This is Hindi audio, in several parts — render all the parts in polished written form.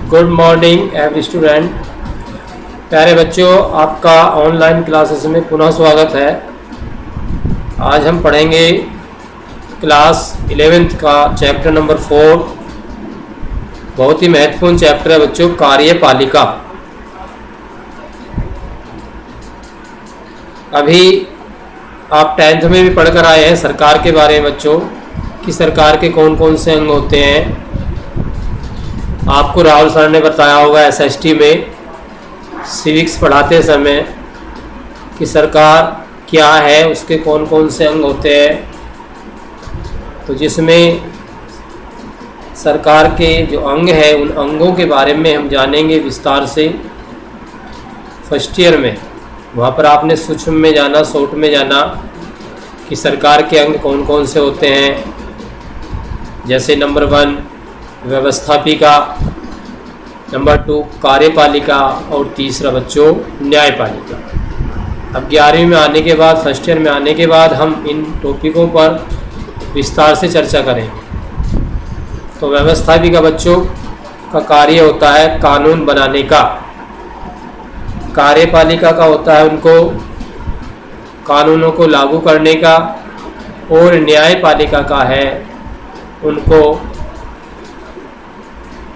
Good morning every student. प्यारे बच्चों, आपका ऑनलाइन क्लासेस में पुनः स्वागत है। आज हम पढ़ेंगे क्लास 11th का चैप्टर नंबर 4। बहुत ही महत्वपूर्ण चैप्टर है बच्चों, कार्यपालिका। अभी आप 10th में भी पढ़कर आए हैं सरकार के बारे में बच्चों, कि सरकार के कौन कौन से अंग होते हैं। आपको राहुल सर ने बताया होगा SST में सिविक्स पढ़ाते समय कि सरकार क्या है, उसके कौन कौन से अंग होते हैं। तो जिसमें सरकार के जो अंग हैं उन अंगों के बारे में हम जानेंगे विस्तार से फर्स्ट ईयर में। वहाँ पर आपने सूक्ष्म में जाना, शॉर्ट में जाना कि सरकार के अंग कौन कौन से होते हैं। जैसे नंबर 1 व्यवस्थापिका, नंबर 2 कार्यपालिका और तीसरा बच्चों न्यायपालिका। अब 11वीं में आने के बाद, फर्स्ट ईयर में आने के बाद हम इन टॉपिकों पर विस्तार से चर्चा करेंगे। तो व्यवस्थापिका बच्चों का कार्य होता है कानून बनाने का। कार्यपालिका का होता है उनको कानूनों को लागू करने का, और न्यायपालिका का है उनको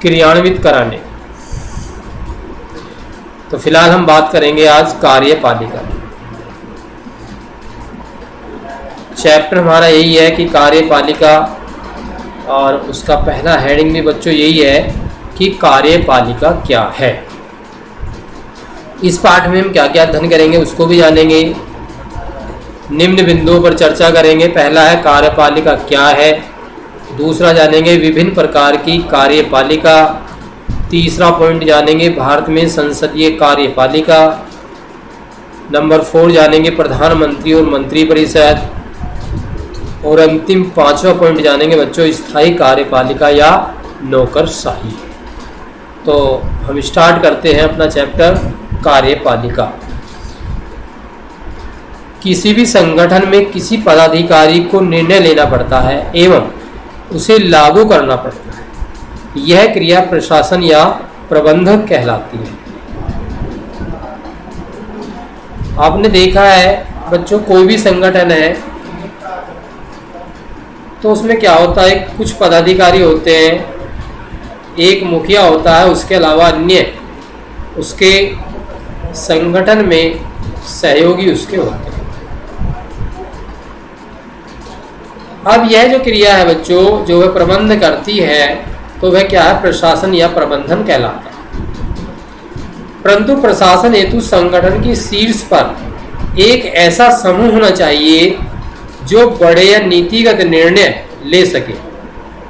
क्रियान्वित कराने। तो फिलहाल हम बात करेंगे आज कार्यपालिका। चैप्टर हमारा यही है कि कार्यपालिका, और उसका पहला हेडिंग भी बच्चों यही है कि कार्यपालिका क्या है। इस पाठ में हम क्या क्या अध्ययन करेंगे उसको भी जानेंगे। निम्न बिंदुओं पर चर्चा करेंगे। पहला है कार्यपालिका क्या है, दूसरा जानेंगे विभिन्न प्रकार की कार्यपालिका, तीसरा पॉइंट जानेंगे भारत में संसदीय कार्यपालिका, नंबर 4 जानेंगे प्रधानमंत्री और मंत्रिपरिषद, और अंतिम 5वां पॉइंट जानेंगे बच्चों स्थायी कार्यपालिका या नौकरशाही। तो हम स्टार्ट करते हैं अपना चैप्टर कार्यपालिका। किसी भी संगठन में किसी पदाधिकारी को निर्णय लेना पड़ता है एवं उसे लागू करना पड़ता है। यह क्रिया प्रशासन या प्रबंधक कहलाती है। आपने देखा है बच्चों, कोई भी संगठन है तो उसमें क्या होता है, कुछ पदाधिकारी होते हैं, एक मुखिया होता है, उसके अलावा अन्य उसके संगठन में सहयोगी उसके होते हैं। अब यह जो क्रिया है बच्चों, जो वह प्रबंध करती है, तो वह क्या है, प्रशासन या प्रबंधन कहलाता है। परंतु प्रशासन हेतु संगठन की शीर्ष पर एक ऐसा समूह होना चाहिए जो बड़े या नीतिगत निर्णय ले सके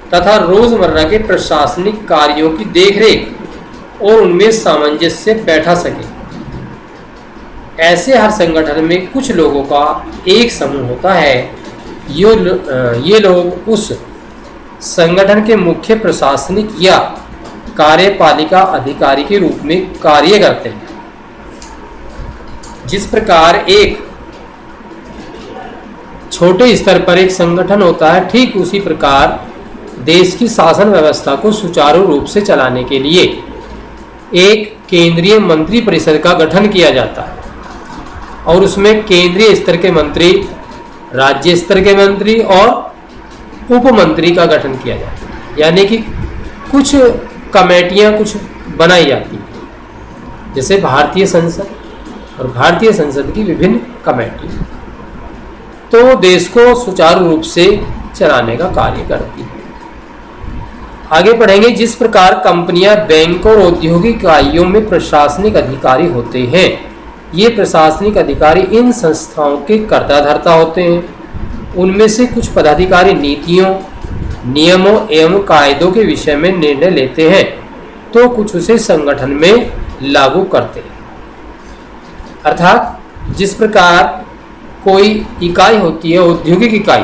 तथा रोजमर्रा के प्रशासनिक कार्यों की देखरेख और उनमें सामंजस्य बैठा सके। ऐसे हर संगठन में कुछ लोगों का एक समूह होता है। ये लोग उस संगठन के मुख्य प्रशासनिक या कार्यपालिका अधिकारी के रूप में कार्य करते हैं। जिस प्रकार एक छोटे स्तर पर एक संगठन होता है, ठीक उसी प्रकार देश की शासन व्यवस्था को सुचारू रूप से चलाने के लिए एक केंद्रीय मंत्रिपरिषद का गठन किया जाता है, और उसमें केंद्रीय स्तर के मंत्री, राज्य स्तर के मंत्री और उप मंत्री का गठन किया जाता है। यानी कि कुछ कमेटियां कुछ बनाई जाती हैं, जैसे भारतीय संसद, और भारतीय संसद की विभिन्न कमेटी तो देश को सुचारू रूप से चलाने का कार्य करती है। आगे पढ़ेंगे। जिस प्रकार कंपनियां, बैंक और औद्योगिक इकाइयों में प्रशासनिक अधिकारी होते हैं, ये प्रशासनिक अधिकारी इन संस्थाओं के कर्ताधर्ता होते हैं। उनमें से कुछ पदाधिकारी नीतियों, नियमों एवं कायदों के विषय में निर्णय लेते हैं, तो कुछ उसे संगठन में लागू करते हैं। अर्थात जिस प्रकार कोई इकाई होती है, औद्योगिक इकाई,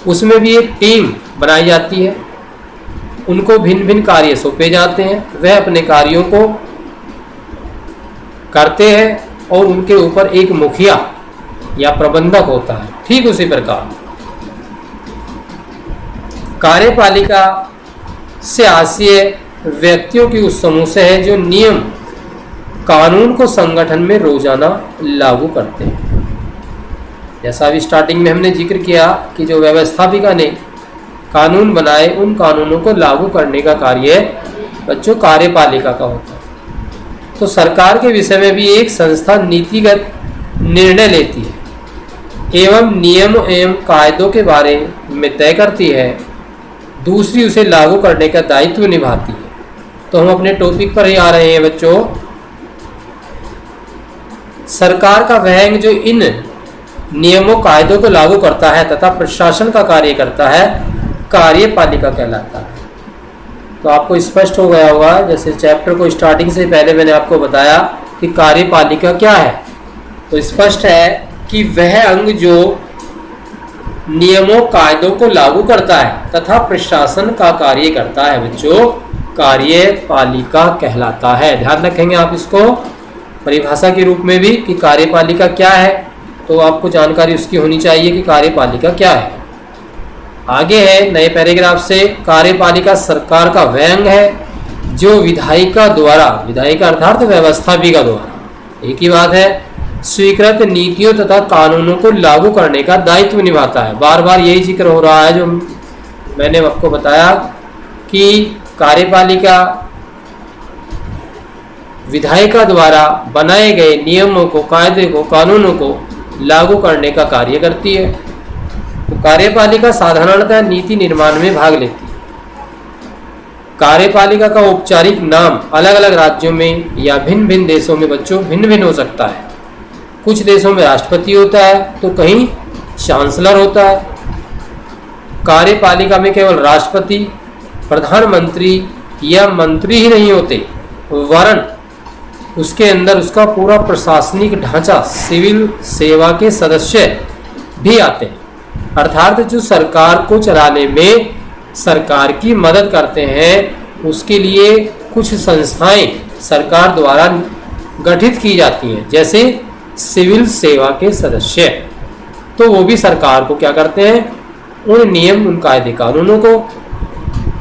उसमें भी एक टीम बनाई जाती है, उनको भिन्न भिन्न कार्य सौंपे जाते हैं, वह अपने कार्यों को करते हैं और उनके ऊपर एक मुखिया या प्रबंधक होता है। ठीक उसी प्रकार कार्यपालिका से हाशिए व्यक्तियों की उस समूह से है जो नियम कानून को संगठन में रोजाना लागू करते हैं। जैसा अभी स्टार्टिंग में हमने जिक्र किया कि जो व्यवस्थापिका ने कानून बनाए, उन कानूनों को लागू करने का कार्य बच्चों कार्यपालिका का होता है। तो सरकार के विषय में भी एक संस्था नीतिगत निर्णय लेती है एवं नियम एवं कायदों के बारे में तय करती है, दूसरी उसे लागू करने का दायित्व निभाती है। तो हम अपने टॉपिक पर ही आ रहे हैं बच्चों। सरकार का वह अंग जो इन नियमों कायदों को लागू करता है तथा प्रशासन का कार्य करता है, कार्यपालिका कहलाता है। तो आपको स्पष्ट हो गया होगा, जैसे चैप्टर को स्टार्टिंग से पहले मैंने आपको बताया कि कार्यपालिका क्या है। तो स्पष्ट है कि वह अंग जो नियमों कायदों को लागू करता है तथा प्रशासन का कार्य करता है बच्चों, कार्यपालिका कहलाता है। ध्यान रखेंगे आप इसको परिभाषा के रूप में भी कि कार्यपालिका क्या है, तो आपको जानकारी उसकी होनी चाहिए कि कार्यपालिका क्या है। आगे है नए पैराग्राफ से, कार्यपालिका सरकार का वह अंग है जो विधायिका द्वारा, विधायिका अर्थात व्यवस्थापिका द्वारा, एक ही बात है, स्वीकृत नीतियों तथा कानूनों को लागू करने का दायित्व निभाता है। बार बार यही जिक्र हो रहा है जो मैंने आपको बताया कि कार्यपालिका विधायिका द्वारा बनाए गए नियमों को, कायदे को, कानूनों को लागू करने का कार्य करती है। तो कार्यपालिका साधारणतः नीति निर्माण में भाग लेती है। कार्यपालिका का औपचारिक नाम अलग अलग राज्यों में या भिन्न भिन्न देशों में बच्चों भिन्न भिन्न हो सकता है। कुछ देशों में राष्ट्रपति होता है तो कहीं चांसलर होता है। कार्यपालिका में केवल राष्ट्रपति, प्रधानमंत्री या मंत्री ही नहीं होते, वरन उसके अंदर उसका पूरा प्रशासनिक ढांचा, सिविल सेवा के सदस्य भी आते हैं, अर्थात जो सरकार को चलाने में सरकार की मदद करते हैं, उसके लिए कुछ संस्थाएं सरकार द्वारा गठित की जाती हैं, जैसे सिविल सेवा के सदस्य। तो वो भी सरकार को क्या करते हैं, उन नियम, उन कायदे कानूनों को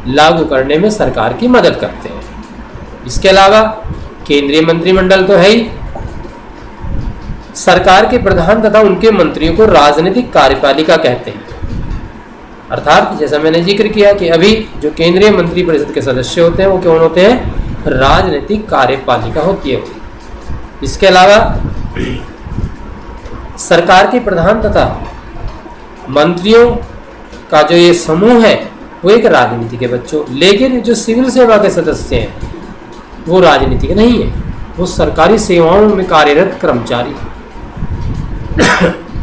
लागू करने में सरकार की मदद करते हैं। इसके अलावा केंद्रीय मंत्रिमंडल तो है ही। सरकार के प्रधान तथा उनके मंत्रियों को राजनीतिक कार्यपालिका कहते हैं, अर्थात जैसा मैंने जिक्र किया कि अभी जो केंद्रीय मंत्री परिषद के सदस्य होते हैं वो कौन होते हैं, राजनीतिक कार्यपालिका होती है। इसके अलावा सरकार के प्रधान तथा मंत्रियों का जो ये समूह है वो एक राजनीति के बच्चों, लेकिन जो सिविल सेवा के सदस्य हैं वो राजनीतिक नहीं है, वो सरकारी सेवाओं में कार्यरत कर्मचारी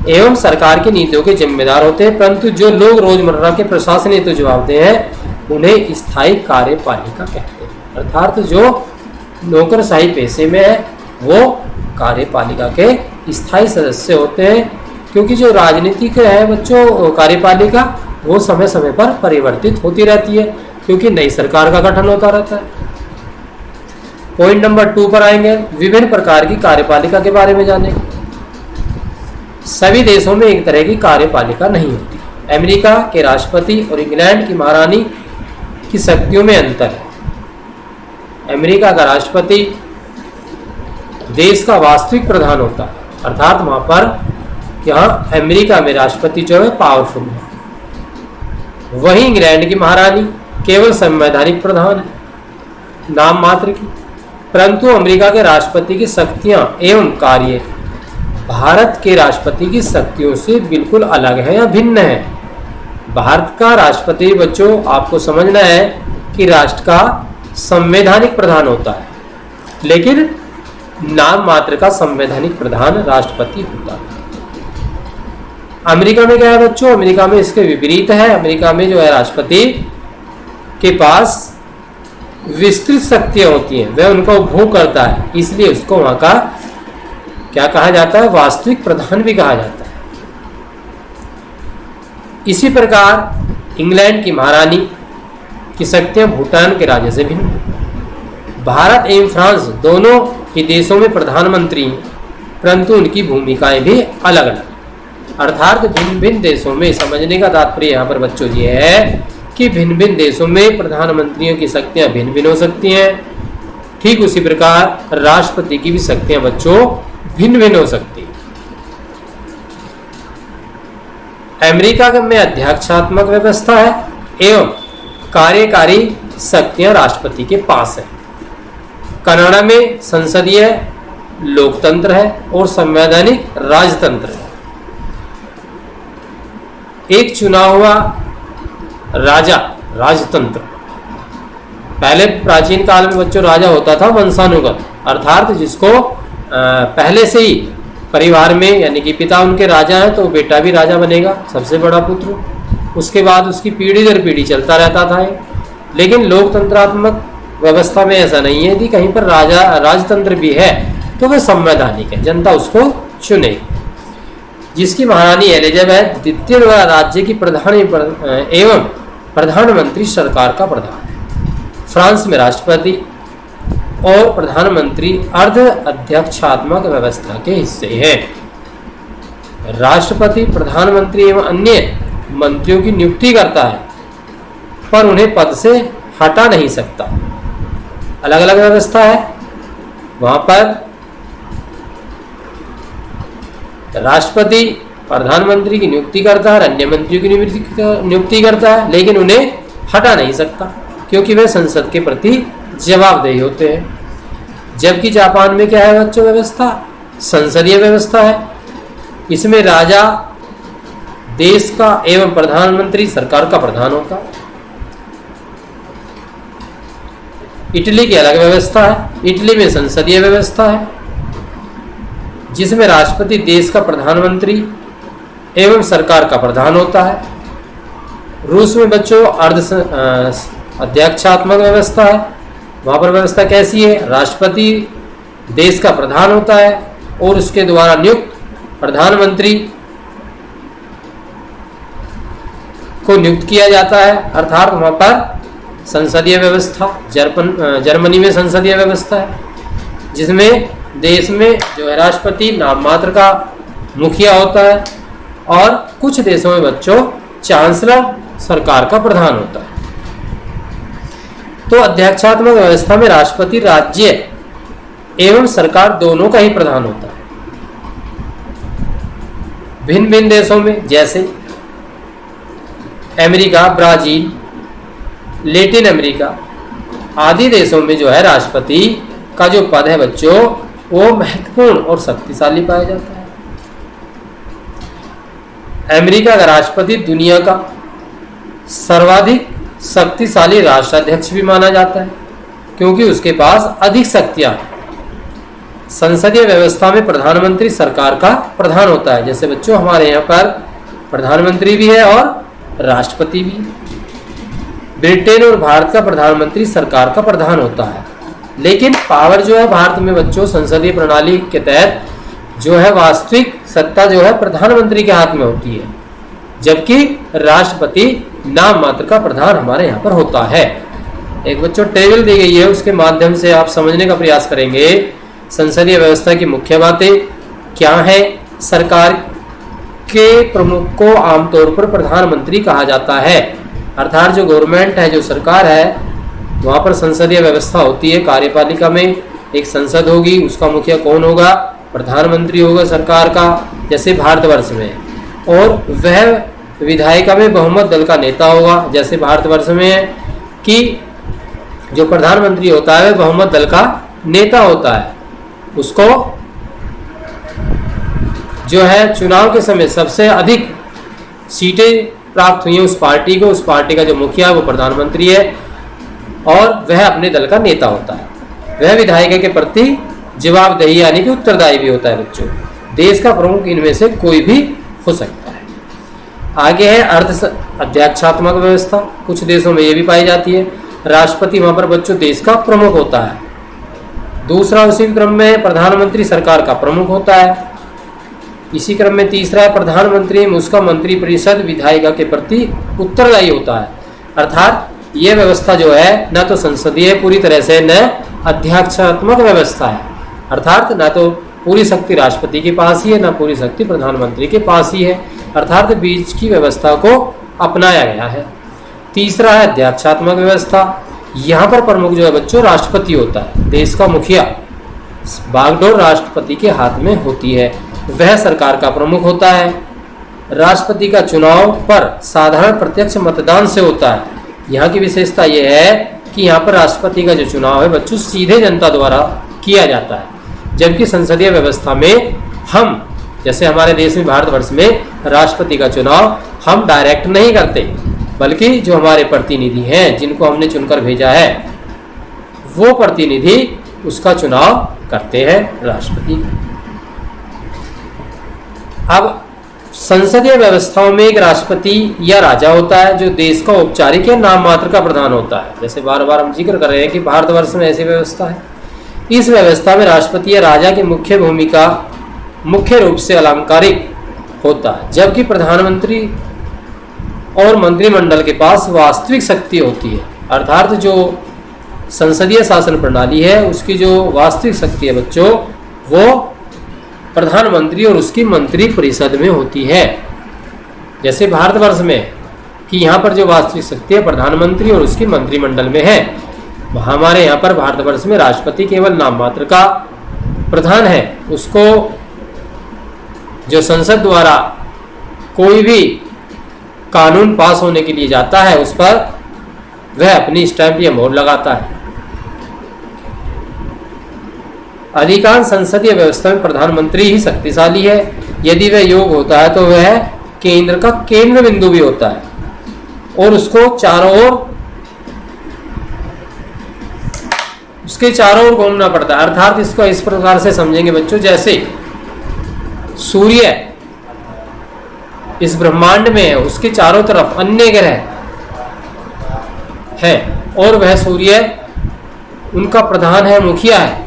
एवं सरकार की नीतियों के जिम्मेदार होते हैं। परंतु जो लोग रोजमर्रा के प्रशासनिक तो जवाबदेह हैं उन्हें स्थायी कार्यपालिका कहते हैं, अर्थात जो नौकरशाही पेशे में है वो कार्यपालिका के स्थायी सदस्य होते हैं। क्योंकि जो राजनीतिक है बच्चों कार्यपालिका, वो समय समय पर परिवर्तित होती रहती है क्योंकि नई सरकार का गठन होता रहता है। पॉइंट नंबर 2 पर आएंगे, विभिन्न प्रकार की कार्यपालिका के बारे में जानेंगे। सभी देशों में एक तरह की कार्यपालिका नहीं होती। अमेरिका के राष्ट्रपति और इंग्लैंड की महारानी की शक्तियों में अंतर है। अमेरिका का राष्ट्रपति देश का वास्तविक प्रधान होता है, अर्थात वहां पर यहाँ अमेरिका में राष्ट्रपति जो है पावरफुल है। वहीं इंग्लैंड की महारानी केवल संवैधानिक प्रधान है, नाम मात्र की। परंतु अमेरिका के राष्ट्रपति की शक्तियां एवं कार्य भारत के राष्ट्रपति की शक्तियों से बिल्कुल अलग है या भिन्न है। भारत का राष्ट्रपति बच्चों आपको समझना है कि राष्ट्र का संवैधानिक प्रधान होता है, लेकिन नाम मात्र का संवैधानिक प्रधान राष्ट्रपति होता है। अमेरिका में क्या है बच्चों, अमेरिका में इसके विपरीत है। अमेरिका में जो है राष्ट्रपति के पास विस्तृत शक्तियां होती हैं, वह उनका उपभोग करता है, इसलिए उसको वहां का क्या कहा जाता है, वास्तविक प्रधान भी कहा जाता है। इसी प्रकार इंग्लैंड की महारानी की शक्तियां भूटान के राजा से भिन्न है। भारत एवं फ्रांस दोनों ही देशों में प्रधानमंत्री हैं, परंतु उनकी भूमिकाएं भी अलग अलग, अर्थात भिन्न भिन्न देशों में। समझने का तात्पर्य यहाँ पर बच्चों ये है कि भिन्न भिन्न देशों में प्रधानमंत्रियों की शक्तियां भिन्न भिन्न हो सकती हैं, ठीक उसी प्रकार राष्ट्रपति की भी शक्तियां बच्चों भिन्न भिन्न हो सकती हैं। अमेरिका में अध्यक्षात्मक व्यवस्था है एवं कार्यकारी शक्तियां राष्ट्रपति के पास है। कनाडा में संसदीय लोकतंत्र है और संवैधानिक राजतंत्र है। एक चुना हुआ राजा राजतंत्र। पहले प्राचीन काल में बच्चों राजा होता था वंशानुगत, अर्थात जिसको पहले से ही परिवार में, यानी कि पिता उनके राजा है तो बेटा भी राजा बनेगा, सबसे बड़ा पुत्र, उसके बाद उसकी पीढ़ी दर पीढ़ी चलता रहता था। लेकिन लोकतंत्रात्मक व्यवस्था में ऐसा नहीं है। यदि कहीं पर राजतंत्र भी है तो वह संवैधानिक है, जनता उसको चुने। जिसकी महारानी एलिजाबेथ द्वितीय द्वारा राज्य की प्रधान एवं प्रधानमंत्री सरकार का प्रधान है। फ्रांस में राष्ट्रपति और प्रधानमंत्री अर्ध अध्यक्षात्मक व्यवस्था के हिस्से हैं। राष्ट्रपति प्रधानमंत्री एवं अन्य मंत्रियों की नियुक्ति करता है पर उन्हें पद से हटा नहीं सकता। अलग अलग व्यवस्था है। वहां पर राष्ट्रपति प्रधानमंत्री की नियुक्ति करता है, अन्य मंत्रियों की नियुक्ति करता है, लेकिन उन्हें हटा नहीं सकता क्योंकि वे संसद के प्रति जवाबदेही होते हैं। जबकि जापान में क्या है बच्चों व्यवस्था? संसदीय व्यवस्था है। इसमें राजा देश का एवं प्रधानमंत्री सरकार का प्रधान होता है। इटली की अलग व्यवस्था है। इटली में संसदीय व्यवस्था है जिसमें राष्ट्रपति देश का प्रधानमंत्री एवं सरकार का प्रधान होता है। रूस में बच्चों अर्ध अध्यक्षात्मक व्यवस्था है। वहाँ पर व्यवस्था कैसी है? राष्ट्रपति देश का प्रधान होता है और उसके द्वारा नियुक्त प्रधानमंत्री को नियुक्त किया जाता है, अर्थात वहाँ पर संसदीय व्यवस्था। जर्मनी में संसदीय व्यवस्था है जिसमें देश में जो है राष्ट्रपति नाम मात्र का मुखिया होता है और कुछ देशों में बच्चों चांसलर सरकार का प्रधान होता है। तो अध्यक्षात्मक व्यवस्था में राष्ट्रपति राज्य एवं सरकार दोनों का ही प्रधान होता है। भिन्न भिन्न देशों में जैसे अमेरिका, ब्राजील, लैटिन अमेरिका आदि देशों में जो है राष्ट्रपति का जो पद है बच्चों वो महत्वपूर्ण और शक्तिशाली पाया जाता है। अमेरिका का राष्ट्रपति दुनिया का सर्वाधिक शक्तिशाली राष्ट्राध्यक्ष भी माना जाता है क्योंकि उसके पास अधिक शक्तियां हैं। संसदीय व्यवस्था में प्रधानमंत्री सरकार का प्रधान होता है। जैसे बच्चों हमारे यहाँ पर प्रधानमंत्री भी है और राष्ट्रपति भी। ब्रिटेन और भारत का प्रधानमंत्री सरकार का प्रधान होता है, लेकिन पावर जो है भारत में बच्चों संसदीय प्रणाली के तहत जो है वास्तविक सत्ता जो है प्रधानमंत्री के हाथ में होती है, जबकि राष्ट्रपति नाम मात्र का प्रधान हमारे यहाँ पर होता है। एक बच्चों टेबल दी गई है, उसके माध्यम से आप समझने का प्रयास करेंगे संसदीय व्यवस्था की मुख्य बातें क्या है। सरकार के प्रमुख को आमतौर पर प्रधानमंत्री कहा जाता है, अर्थात जो गवर्नमेंट है, जो सरकार है, वहाँ पर संसदीय व्यवस्था होती है। कार्यपालिका में एक संसद होगी, उसका मुखिया कौन होगा? प्रधानमंत्री होगा सरकार का, जैसे भारतवर्ष में। और वह विधायिका में बहुमत दल का नेता होगा, जैसे भारतवर्ष में है कि जो प्रधानमंत्री होता है वह बहुमत दल का नेता होता है। उसको जो है चुनाव के समय सबसे अधिक सीटें प्राप्त हुई हैं उस पार्टी का जो मुखिया है वो प्रधानमंत्री है और वह अपने दल का नेता होता है। वह विधायिका के प्रति जवाबदेही यानी कि उत्तरदायी भी होता है बच्चों। देश का प्रमुख इनमें से कोई भी हो सकता है। आगे है अर्ध अध्यक्षात्मक व्यवस्था। कुछ देशों में ये भी पाई जाती है। राष्ट्रपति वहाँ पर बच्चों देश का प्रमुख होता है। दूसरा उसी क्रम में प्रधानमंत्री सरकार का प्रमुख होता है। इसी क्रम में तीसरा है प्रधानमंत्री उसका मंत्रिपरिषद विधायिका के प्रति उत्तरदायी होता है। अर्थात यह व्यवस्था जो है न तो संसदीय पूरी तरह से, न अध्यक्षात्मक व्यवस्था है, अर्थात न तो पूरी शक्ति राष्ट्रपति के पास ही है, न पूरी शक्ति प्रधानमंत्री के पास ही है, अर्थात बीच की व्यवस्था को अपनाया गया है। तीसरा है अध्यक्षात्मक व्यवस्था। यहाँ पर प्रमुख जो है बच्चों राष्ट्रपति होता है। देश का मुखिया बागडोर राष्ट्रपति के हाथ में होती है, वह सरकार का प्रमुख होता है। राष्ट्रपति का चुनाव पर साधारण प्रत्यक्ष मतदान से होता है। यहाँ की विशेषता यह है कि यहाँ पर राष्ट्रपति का जो चुनाव है बच्चों सीधे जनता द्वारा किया जाता है, जबकि संसदीय व्यवस्था में हम जैसे हमारे देश में भारतवर्ष में राष्ट्रपति का चुनाव हम डायरेक्ट नहीं करते, बल्कि जो हमारे प्रतिनिधि हैं जिनको हमने चुनकर भेजा है वो प्रतिनिधि उसका चुनाव करते हैं राष्ट्रपति। अब संसदीय व्यवस्थाओं में एक राष्ट्रपति या राजा होता है जो देश का औपचारिक या नाम मात्र का प्रधान होता है। जैसे बार बार हम जिक्र कर रहे हैं कि भारतवर्ष में ऐसी व्यवस्था है। इस व्यवस्था में राष्ट्रपति या राजा की मुख्य भूमिका मुख्य रूप से अलंकारिक होता है, जबकि प्रधानमंत्री और मंत्रिमंडल के पास वास्तविक शक्ति होती है। अर्थात जो संसदीय शासन प्रणाली है उसकी जो वास्तविक शक्ति है बच्चों वो प्रधानमंत्री और उसकी मंत्री परिषद में होती है। जैसे भारतवर्ष में कि यहाँ पर जो वास्तविक शक्ति है प्रधानमंत्री और उसकी मंत्रिमंडल में है, वहाँ हमारे यहाँ पर भारतवर्ष में राष्ट्रपति केवल नाम मात्र का प्रधान है। उसको जो संसद द्वारा कोई भी कानून पास होने के लिए जाता है उस पर वह अपनी स्टैंप या मोहर लगाता है। अधिकांश संसदीय व्यवस्था में प्रधानमंत्री ही शक्तिशाली है। यदि वह योग्य होता है तो वह केंद्र का केंद्र बिंदु भी होता है और उसको उसके चारों ओर घूमना पड़ता है। अर्थात इसको इस प्रकार से समझेंगे बच्चों, जैसे सूर्य इस ब्रह्मांड में है, उसके चारों तरफ अन्य ग्रह है और वह सूर्य उनका प्रधान है, मुखिया है।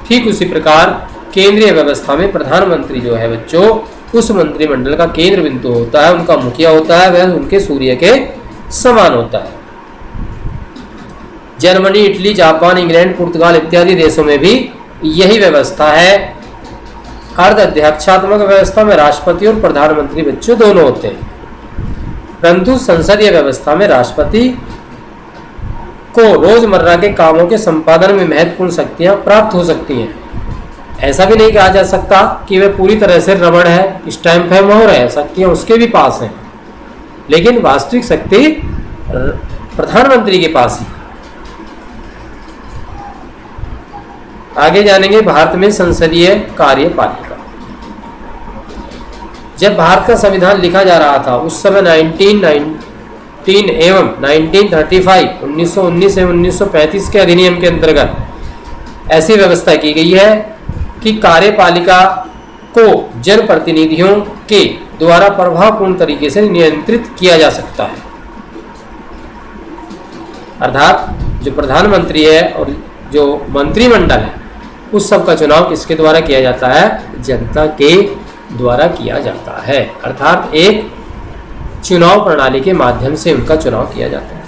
ठीक उसी प्रकार केंद्रीय व्यवस्था में प्रधानमंत्री जो है बच्चों उस मंत्रिमंडल का केंद्र बिंदु होता है, उनका मुखिया होता है, वह उनके सूर्य के समान होता है। जर्मनी, इटली, जापान, इंग्लैंड, पुर्तगाल इत्यादि देशों में भी यही व्यवस्था है। अर्ध अध्यक्षात्मक व्यवस्था में राष्ट्रपति और प्रधानमंत्री बच्चों दोनों होते हैं, परंतु संसदीय व्यवस्था में राष्ट्रपति को रोजमर्रा के कामों के संपादन में महत्वपूर्ण शक्तियां प्राप्त हो सकती हैं। ऐसा भी नहीं कहा जा सकता कि वह पूरी तरह से रबड़ है, स्टैंप है, मोहर है, शक्तियां उसके भी पास हैं, लेकिन वास्तविक शक्ति प्रधानमंत्री के पास ही। आगे जानेंगे भारत में संसदीय कार्यपालिका। जब भारत का संविधान लिखा जा रहा था उस समय 1919 एवं 1935 1919 एवं 1935 के अधिनियम के अंतर्गत ऐसी व्यवस्था की गई है कि कार्यपालिका को जनप्रतिनिधियों के द्वारा प्रभावपूर्ण तरीके से नियंत्रित किया जा सकता है। अर्थात जो प्रधानमंत्री है और जो मंत्रिमंडल है उस सब का चुनाव किसके द्वारा किया जाता है? जनता के द्वारा किया जाता है। अर्थात एक चुनाव प्रणाली के माध्यम से उनका चुनाव किया जाता है।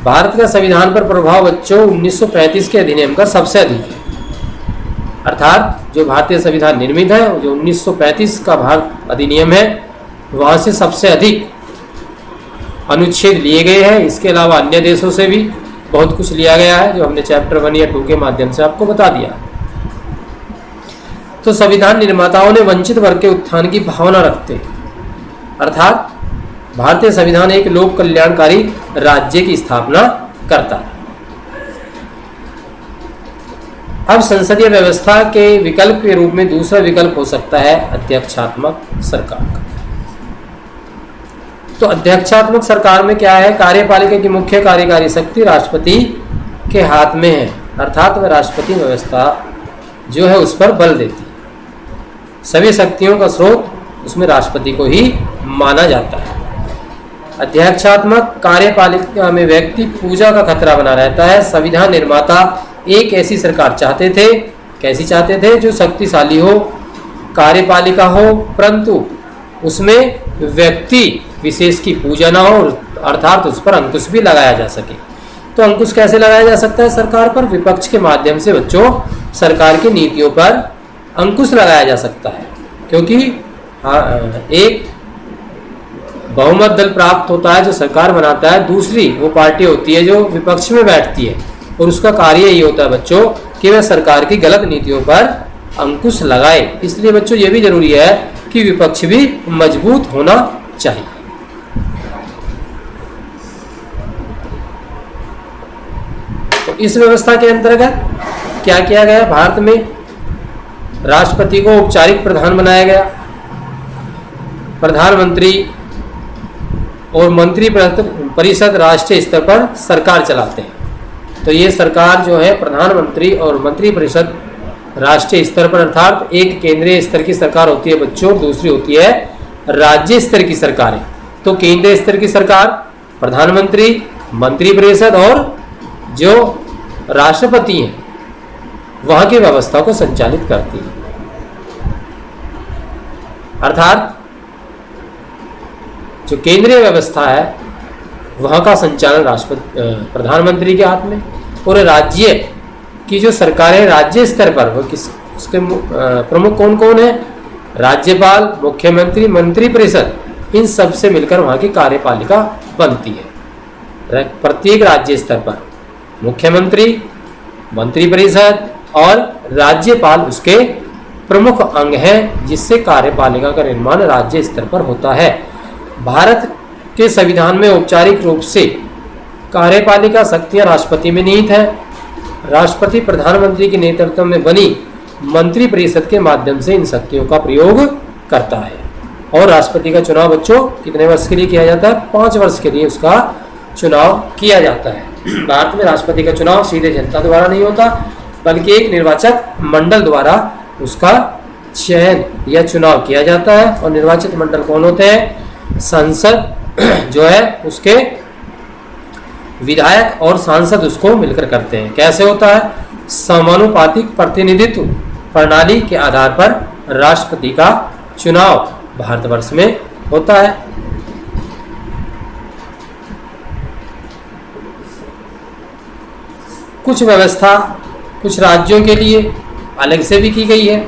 भारत का संविधान पर प्रभाव बच्चों 1935 के अधिनियम का सबसे अधिक है। अर्थात जो भारतीय संविधान निर्मित है, जो 1935 का भारत अधिनियम है, वहाँ से सबसे अधिक अनुच्छेद लिए गए हैं। इसके अलावा अन्य देशों से भी बहुत कुछ लिया गया है, जो हमने चैप्टर 1 या 2 के माध्यम से आपको बता दिया। तो संविधान निर्माताओं ने वंचित वर्ग के उत्थान की भावना रखते हैं। अर्थात भारतीय संविधान एक लोक कल्याणकारी राज्य की स्थापना करता है। अब संसदीय व्यवस्था के विकल्प के रूप में दूसरा विकल्प हो सकता है अध्यक्षात्मक सरकार का। तो अध्यक्षात्मक सरकार में क्या है? कार्यपालिका की मुख्य कार्यकारी शक्ति राष्ट्रपति के हाथ में है। अर्थात वह राष्ट्रपति व्यवस्था जो है उस पर बल देती है। सभी शक्तियों का स्रोत उसमें राष्ट्रपति को ही माना जाता है। अध्यक्षात्मक कार्यपालिका में व्यक्ति पूजा का खतरा बना रहता है। संविधान निर्माता एक ऐसी सरकार चाहते थे, कैसी चाहते थे? जो शक्तिशाली हो, कार्यपालिका हो, परंतु उसमें व्यक्ति विशेष की पूजा ना हो, अर्थात उस पर अंकुश भी लगाया जा सके। तो अंकुश कैसे लगाया जा सकता है सरकार पर? विपक्ष के माध्यम से बच्चों सरकार की नीतियों पर अंकुश लगाया जा सकता है, क्योंकि एक बहुमत दल प्राप्त होता है जो सरकार बनाता है, दूसरी वो पार्टी होती है जो विपक्ष में बैठती है और उसका कार्य ये होता है बच्चों कि वह सरकार की गलत नीतियों पर अंकुश लगाए। इसलिए बच्चों ये भी जरूरी है कि विपक्ष भी मजबूत होना चाहिए। तो इस व्यवस्था के अंतर्गत क्या किया गया? भारत में राष्ट्रपति को औपचारिक प्रधान बनाया गया। प्रधानमंत्री और मंत्री परिषद राष्ट्रीय स्तर पर सरकार चलाते हैं। तो ये सरकार जो है प्रधानमंत्री और मंत्री परिषद राष्ट्रीय स्तर पर, अर्थात एक केंद्रीय स्तर की सरकार होती है बच्चों, दूसरी होती है राज्य स्तर की सरकारें। तो केंद्रीय स्तर की सरकार प्रधानमंत्री, मंत्री परिषद और जो राष्ट्रपति हैं वहां की व्यवस्था को संचालित करती है। अर्थात जो केंद्रीय व्यवस्था है वहां का संचालन राष्ट्रपति प्रधानमंत्री के हाथ में, और राज्य की जो सरकारें राज्य स्तर पर वो उसके प्रमुख कौन कौन है? राज्यपाल, मुख्यमंत्री, मंत्री परिषद, इन सब से मिलकर वहां की कार्यपालिका बनती है। प्रत्येक राज्य स्तर पर मुख्यमंत्री, मंत्री परिषद और राज्यपाल उसके प्रमुख अंग हैं, जिससे कार्यपालिका का निर्माण राज्य स्तर पर होता है। भारत के संविधान में औपचारिक रूप से कार्यपालिका शक्तियां राष्ट्रपति में निहित है। राष्ट्रपति प्रधानमंत्री के नेतृत्व में बनी मंत्री परिषद के माध्यम से इन शक्तियों का प्रयोग करता है। और राष्ट्रपति का चुनाव बच्चों कितने वर्ष के लिए किया जाता है? 5 वर्ष के लिए उसका चुनाव किया जाता है। भारत में राष्ट्रपति का चुनाव सीधे जनता द्वारा नहीं होता, बल्कि एक निर्वाचक मंडल द्वारा उसका चयन या चुनाव किया जाता है। और निर्वाचित मंडल कौन होते हैं? संसद जो है उसके विधायक और सांसद उसको मिलकर करते हैं। कैसे होता है? समानुपातिक प्रतिनिधित्व प्रणाली के आधार पर राष्ट्रपति का चुनाव भारतवर्ष में होता है। कुछ व्यवस्था कुछ राज्यों के लिए अलग से भी की गई है,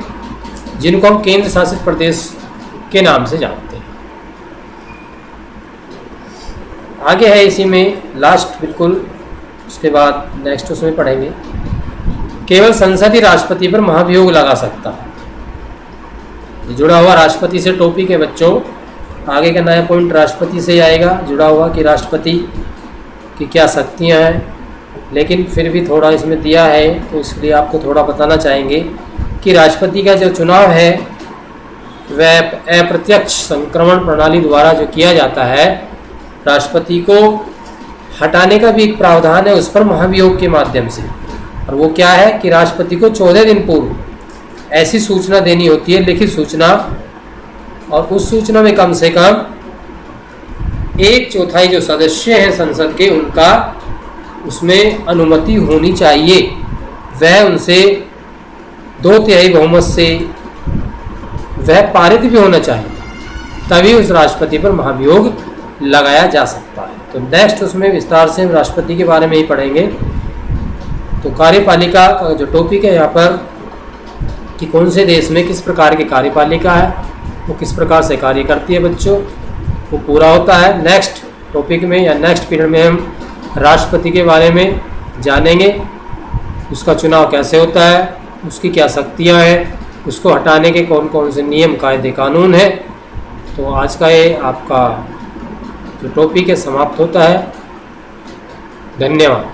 जिनको हम केंद्र शासित प्रदेश के नाम से जानते हैं। आगे है इसी में लास्ट बिल्कुल, उसके बाद नेक्स्ट उसमें पढ़ेंगे। केवल संसद ही राष्ट्रपति पर महाभियोग लगा सकता है। ये जुड़ा हुआ राष्ट्रपति से टॉपिक है बच्चों। आगे का नया पॉइंट राष्ट्रपति से आएगा, जुड़ा हुआ कि राष्ट्रपति की क्या शक्तियां हैं, लेकिन फिर भी थोड़ा इसमें दिया है तो इसलिए आपको थोड़ा बताना चाहेंगे कि राष्ट्रपति का जो चुनाव है वह अप्रत्यक्ष संक्रमण प्रणाली द्वारा जो किया जाता है। राष्ट्रपति को हटाने का भी एक प्रावधान है उस पर महाभियोग के माध्यम से, और वो क्या है कि राष्ट्रपति को 14 दिन पूर्व ऐसी सूचना देनी होती है, लिखित सूचना, और उस सूचना में कम से कम 1/4 जो सदस्य हैं संसद के उनका उसमें अनुमति होनी चाहिए। वह उनसे 2/3 बहुमत से वह पारित भी होना चाहिए, तभी उस राष्ट्रपति पर महाभियोग लगाया जा सकता है। तो नेक्स्ट उसमें विस्तार से हम राष्ट्रपति के बारे में ही पढ़ेंगे। तो कार्यपालिका का जो टॉपिक है यहाँ पर कि कौन से देश में किस प्रकार की कार्यपालिका है, वो किस प्रकार से कार्य करती है बच्चों, वो पूरा होता है। नेक्स्ट टॉपिक में या नेक्स्ट पीरियड में हम राष्ट्रपति के बारे में जानेंगे, उसका चुनाव कैसे होता है, उसकी क्या शक्तियाँ हैं, उसको हटाने के कौन कौन से नियम, कायदे, कानून हैं। तो आज का ये आपका जो टॉपिक है समाप्त होता है। धन्यवाद।